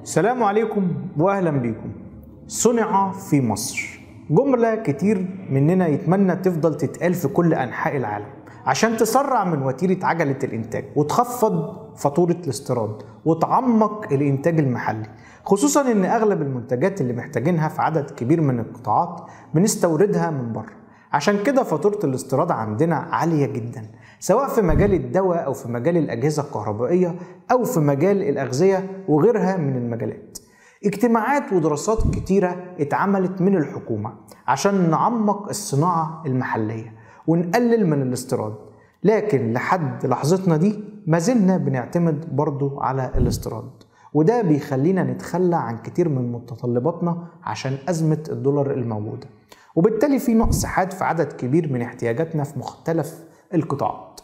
السلام عليكم واهلا بيكم. صنع في مصر جملة كتير مننا يتمنى تفضل تتقال في كل انحاء العالم عشان تسرع من وتيرة عجلة الانتاج وتخفض فاتورة الاستيراد وتعمق الانتاج المحلي، خصوصا ان اغلب المنتجات اللي محتاجينها في عدد كبير من القطاعات بنستوردها من بره. عشان كده فاتورة الاستيراد عندنا عالية جدا، سواء في مجال الدواء أو في مجال الأجهزة الكهربائية أو في مجال الأغذية وغيرها من المجالات. اجتماعات ودراسات كتيرة اتعملت من الحكومة عشان نعمق الصناعة المحلية ونقلل من الاستيراد، لكن لحد لحظتنا دي ما زلنا بنعتمد برضو على الاستيراد، وده بيخلينا نتخلى عن كتير من متطلباتنا عشان أزمة الدولار الموجودة، وبالتالي في نقص حاد في عدد كبير من احتياجاتنا في مختلف القطاعات.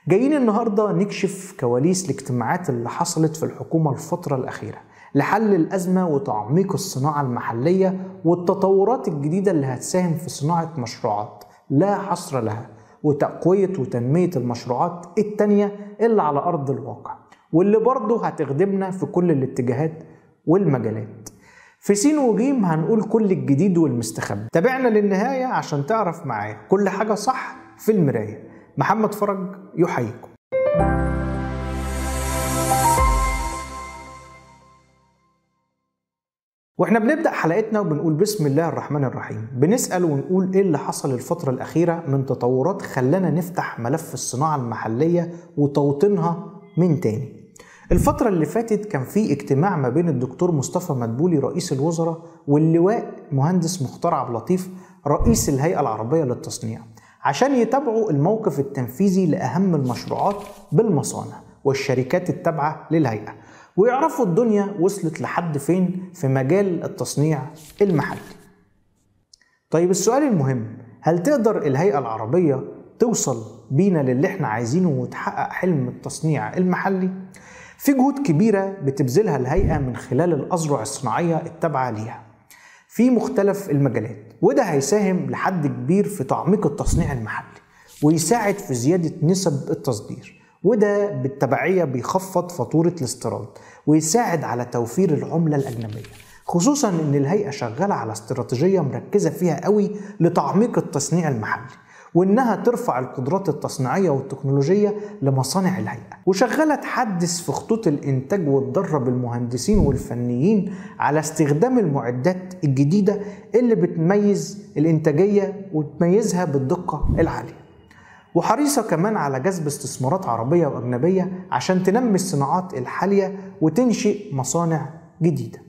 جايين النهاردة نكشف كواليس الاجتماعات اللي حصلت في الحكومة الفترة الأخيرة لحل الأزمة وتعميق الصناعة المحلية والتطورات الجديدة اللي هتساهم في صناعة مشروعات لا حصر لها وتقوية وتنمية المشروعات التانية اللي على أرض الواقع، واللي برضه هتخدمنا في كل الاتجاهات والمجالات. في سين وجيم هنقول كل الجديد والمستخبي. تابعنا للنهاية عشان تعرف معايا كل حاجة صح في المراية. محمد فرج يحييكم. واحنا بنبدأ حلقتنا وبنقول بسم الله الرحمن الرحيم، بنسأل ونقول ايه اللي حصل الفترة الأخيرة من تطورات خلانا نفتح ملف الصناعة المحلية وتوطينها من تاني. الفترة اللي فاتت كان في اجتماع ما بين الدكتور مصطفى مدبولي رئيس الوزراء واللواء مهندس مختار عبد اللطيف رئيس الهيئة العربية للتصنيع عشان يتابعوا الموقف التنفيذي لأهم المشروعات بالمصانع والشركات التابعة للهيئة، ويعرفوا الدنيا وصلت لحد فين في مجال التصنيع المحلي. طيب السؤال المهم، هل تقدر الهيئة العربية توصل بينا للي احنا عايزينه وتحقق حلم التصنيع المحلي؟ في جهود كبيرة بتبذلها الهيئة من خلال الأذرع الصناعية التابعة ليها في مختلف المجالات، وده هيساهم لحد كبير في تعميق التصنيع المحلي ويساعد في زيادة نسب التصدير، وده بالتبعية بيخفض فاتورة الاستيراد ويساعد على توفير العملة الأجنبية، خصوصا إن الهيئة شغالة على استراتيجية مركزة فيها قوي لتعميق التصنيع المحلي، وإنها ترفع القدرات التصنيعية والتكنولوجية لمصانع الهيئة، وشغالة تحدث في خطوط الإنتاج وتدرب المهندسين والفنيين على استخدام المعدات الجديدة اللي بتميز الإنتاجية وتميزها بالدقة العالية، وحريصة كمان على جذب استثمارات عربية وأجنبية عشان تنمي الصناعات الحالية وتنشئ مصانع جديدة.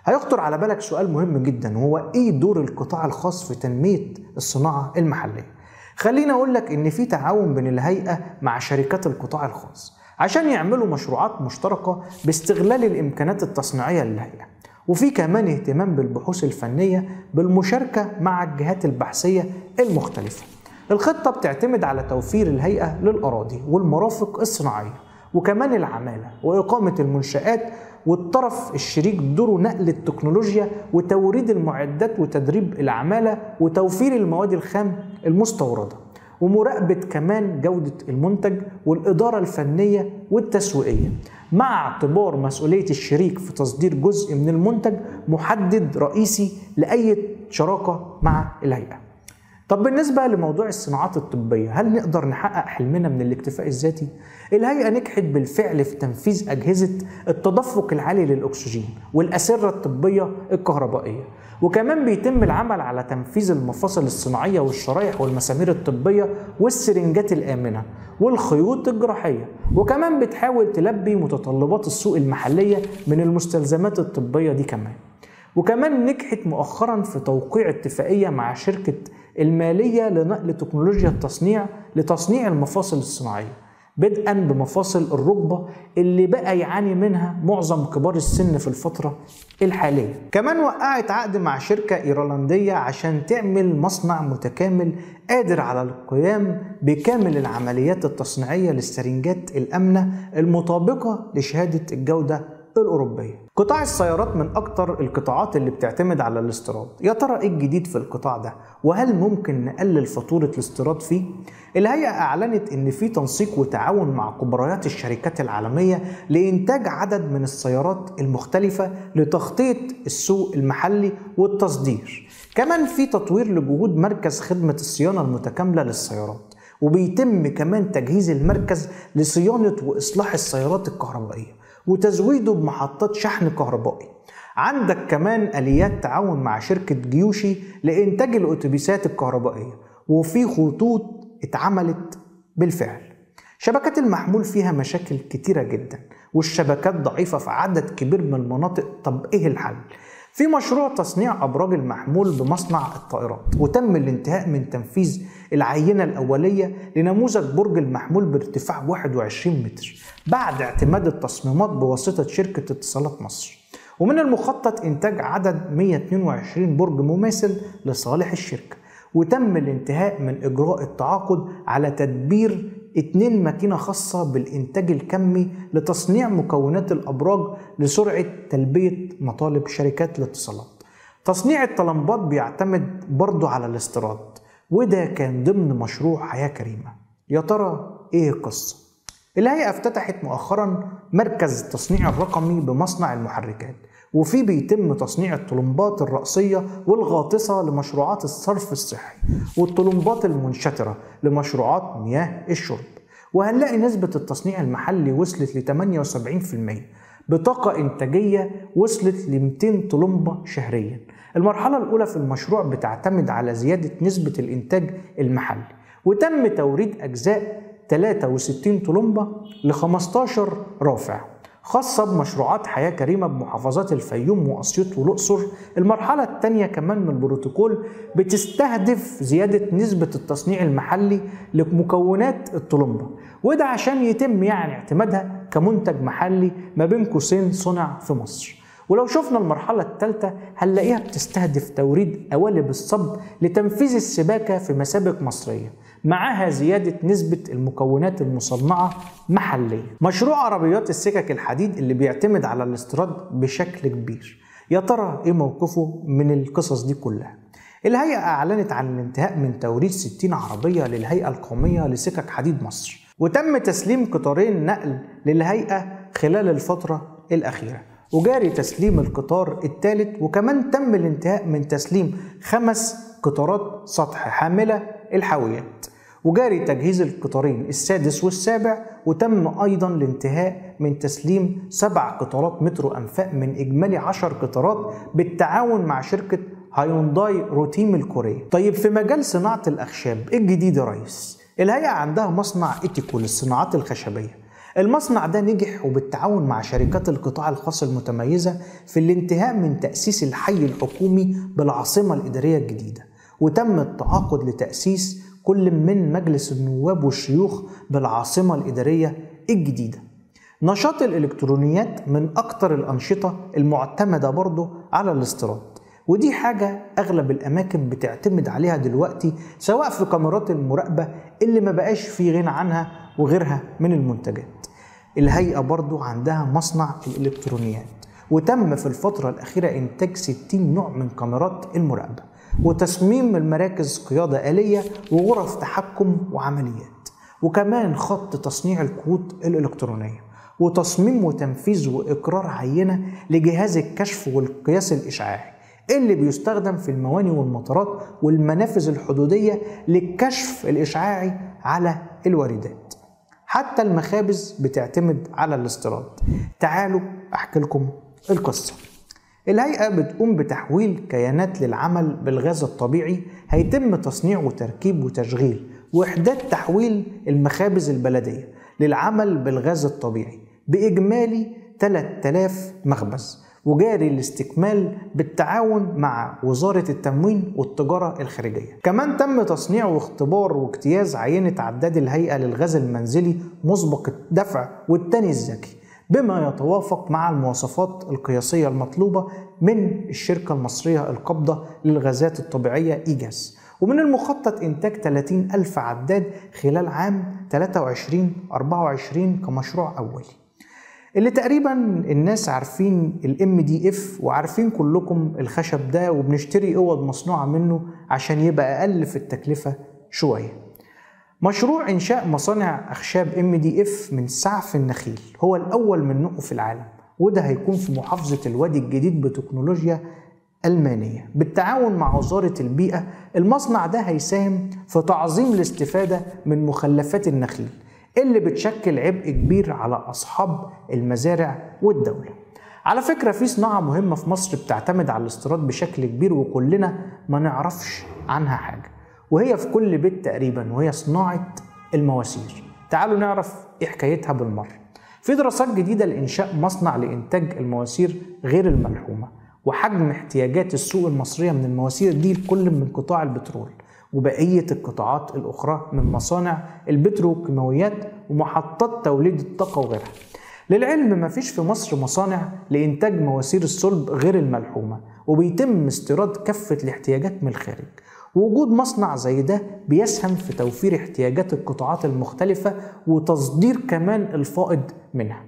هيخطر على بالك سؤال مهم جدا، وهو إيه دور القطاع الخاص في تنمية الصناعة المحلية؟ خليني أقول لك إن في تعاون بين الهيئة مع شركات القطاع الخاص عشان يعملوا مشروعات مشتركة باستغلال الإمكانات التصنيعية للهيئة، وفي كمان اهتمام بالبحوث الفنية بالمشاركة مع الجهات البحثية المختلفة. الخطة بتعتمد على توفير الهيئة للأراضي والمرافق الصناعية وكمان العمالة وإقامة المنشآت، والطرف الشريك دوره نقل التكنولوجيا وتوريد المعدات وتدريب العمالة وتوفير المواد الخام المستوردة، ومراقبة كمان جودة المنتج والإدارة الفنية والتسويقية، مع اعتبار مسؤولية الشريك في تصدير جزء من المنتج محدد رئيسي لأي شراكة مع الهيئة. طب بالنسبة لموضوع الصناعات الطبية، هل نقدر نحقق حلمنا من الاكتفاء الذاتي؟ الهيئة نجحت بالفعل في تنفيذ أجهزة التدفق العالي للأكسجين والأسرة الطبية الكهربائية، وكمان بيتم العمل على تنفيذ المفاصل الصناعية والشرايح والمسامير الطبية والسرنجات الآمنة والخيوط الجراحية، وكمان بتحاول تلبي متطلبات السوق المحلية من المستلزمات الطبية دي وكمان نجحت مؤخرا في توقيع اتفاقية مع شركة المالية لنقل تكنولوجيا التصنيع لتصنيع المفاصل الصناعية، بدءا بمفاصل الركبة اللي بقى يعاني منها معظم كبار السن في الفترة الحالية. كمان وقعت عقد مع شركة إيرلندية عشان تعمل مصنع متكامل قادر على القيام بكامل العمليات التصنيعية للسرنجات الآمنة المطابقة لشهادة الجودة الأوروبية. قطاع السيارات من أكتر القطاعات اللي بتعتمد على الاستيراد. يا ترى إيه الجديد في القطاع ده؟ وهل ممكن نقلل فاتورة الاستيراد فيه؟ الهيئة أعلنت إن في تنسيق وتعاون مع كبريات الشركات العالمية لإنتاج عدد من السيارات المختلفة لتغطية السوق المحلي والتصدير. كمان في تطوير لجهود مركز خدمة الصيانة المتكاملة للسيارات، وبيتم كمان تجهيز المركز لصيانة وإصلاح السيارات الكهربائية وتزويده بمحطات شحن كهربائي. عندك كمان آليات تعاون مع شركة جيوشي لإنتاج الأتوبيسات الكهربائية، وفي خطوط اتعملت بالفعل. شبكات المحمول فيها مشاكل كتيرة جدا، والشبكات ضعيفة في عدد كبير من المناطق. طب إيه الحل؟ في مشروع تصنيع أبراج المحمول بمصنع الطائرات، وتم الانتهاء من تنفيذ العينة الأولية لنموذج برج المحمول بارتفاع 21 متر بعد اعتماد التصميمات بواسطة شركة اتصالات مصر. ومن المخطط إنتاج عدد 122 برج مماثل لصالح الشركة، وتم الانتهاء من إجراء التعاقد على تدبير 2 ماكينة خاصة بالإنتاج الكمي لتصنيع مكونات الأبراج لسرعة تلبية مطالب شركات الاتصالات. تصنيع الطلمبات بيعتمد برضو على الاستيراد، وده كان ضمن مشروع حياة كريمة. يا ترى إيه القصة؟ الهيئة افتتحت مؤخرا مركز التصنيع الرقمي بمصنع المحركات، وفيه بيتم تصنيع الطلمبات الرأسية والغاطسة لمشروعات الصرف الصحي، والطلمبات المنشترة لمشروعات مياه الشرب. وهنلاقي نسبة التصنيع المحلي وصلت ل 78%، بطاقة إنتاجية وصلت ل 200 طلمبة شهريا. المرحلة الأولى في المشروع بتعتمد على زيادة نسبة الإنتاج المحلي، وتم توريد أجزاء 63 طلمبة ل 15 رافع خاصة بمشروعات حياة كريمة بمحافظات الفيوم وأسيوط والأقصر. المرحلة الثانية كمان من البروتوكول بتستهدف زيادة نسبة التصنيع المحلي لمكونات الطلمبة، وده عشان يتم اعتمادها كمنتج محلي ما بين قوسين صنع في مصر. ولو شفنا المرحلة الثالثة هنلاقيها بتستهدف توريد قوالب الصب لتنفيذ السباكة في مسابق مصرية، معها زيادة نسبة المكونات المصنعة محليا. مشروع عربيات السكك الحديد اللي بيعتمد على الاستيراد بشكل كبير، يا ترى ايه موقفه من القصص دي كلها؟ الهيئة أعلنت عن الانتهاء من توريد 60 عربية للهيئة القومية لسكك حديد مصر، وتم تسليم قطارين نقل للهيئة خلال الفترة الأخيرة، وجاري تسليم القطار الثالث. وكمان تم الانتهاء من تسليم 5 قطارات سطح حاملة الحاويات، وجاري تجهيز القطارين السادس والسابع. وتم أيضا الانتهاء من تسليم 7 قطارات مترو أنفاق من إجمالي 10 قطارات بالتعاون مع شركة هايونداي روتيم الكورية. طيب في مجال صناعة الأخشاب إيه الجديد يا ريس؟ الهيئة عندها مصنع إيتيكو للصناعات الخشبية. المصنع ده نجح وبالتعاون مع شركات القطاع الخاص المتميزة في الانتهاء من تأسيس الحي الحكومي بالعاصمة الإدارية الجديدة، وتم التعاقد لتأسيس كل من مجلس النواب والشيوخ بالعاصمة الإدارية الجديدة. نشاط الإلكترونيات من أكتر الأنشطة المعتمدة برضو على الاستيراد، ودي حاجة أغلب الأماكن بتعتمد عليها دلوقتي، سواء في كاميرات المراقبة اللي ما بقاش في غنى عنها وغيرها من المنتجات. الهيئة برضو عندها مصنع الإلكترونيات، وتم في الفترة الأخيرة إنتاج 60 نوع من كاميرات المراقبة، وتصميم المراكز قيادة آلية وغرف تحكم وعمليات، وكمان خط تصنيع الكروت الإلكترونية، وتصميم وتنفيذ وإقرار عينة لجهاز الكشف والقياس الإشعاعي اللي بيستخدم في المواني والمطارات والمنافذ الحدودية للكشف الإشعاعي على الواردات. حتى المخابز بتعتمد على الاستيراد. تعالوا أحكي لكم القصة. الهيئة بتقوم بتحويل كيانات للعمل بالغاز الطبيعي، هيتم تصنيع وتركيب وتشغيل وحدات تحويل المخابز البلدية للعمل بالغاز الطبيعي بإجمالي 3000 مخبز، وجاري الاستكمال بالتعاون مع وزارة التموين والتجارة الخارجية. كمان تم تصنيع واختبار واجتياز عينة عداد الهيئة للغاز المنزلي مسبق الدفع والتاني الذكي، بما يتوافق مع المواصفات القياسية المطلوبة من الشركة المصرية القابضة للغازات الطبيعية إيجاز. ومن المخطط إنتاج 30,000 عداد خلال عام 23-24 كمشروع أولي. اللي تقريبا الناس عارفين MDF وعارفين كلكم الخشب ده، وبنشتري اوض مصنوعة منه عشان يبقى اقل في التكلفة شوية. مشروع انشاء مصانع اخشاب MDF من سعف النخيل هو الاول من نوعه في العالم، وده هيكون في محافظة الوادي الجديد بتكنولوجيا ألمانية بالتعاون مع وزارة البيئة. المصنع ده هيساهم في تعظيم الاستفادة من مخلفات النخيل اللي بتشكل عبء كبير على أصحاب المزارع والدولة. على فكرة في صناعة مهمة في مصر بتعتمد على الاستيراد بشكل كبير وكلنا ما نعرفش عنها حاجة، وهي في كل بيت تقريبا، وهي صناعة المواسير. تعالوا نعرف ايه حكايتها بالمرة. في دراسات جديدة لإنشاء مصنع لإنتاج المواسير غير الملحومة، وحجم احتياجات السوق المصرية من المواسير دي لكل من قطاع البترول وبقية القطاعات الأخرى من مصانع البتروكيماويات ومحطات توليد الطاقة وغيرها. للعلم مفيش في مصر مصانع لإنتاج مواسير الصلب غير الملحومة، وبيتم استيراد كافة الاحتياجات من الخارج. ووجود مصنع زي ده بيسهم في توفير احتياجات القطاعات المختلفة وتصدير كمان الفائض منها.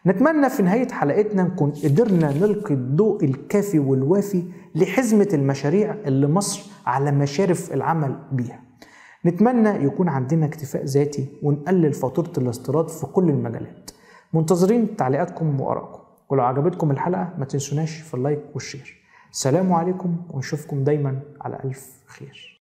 نتمنى في نهاية حلقتنا نكون قدرنا نلقي الضوء الكافي والوافي لحزمة المشاريع اللي مصر على مشارف العمل بيها. نتمنى يكون عندنا اكتفاء ذاتي ونقلل فاتورة الاستيراد في كل المجالات. منتظرين تعليقاتكم وآرائكم، ولو عجبتكم الحلقة ما تنسوناش في اللايك والشير. السلام عليكم ونشوفكم دايما على ألف خير.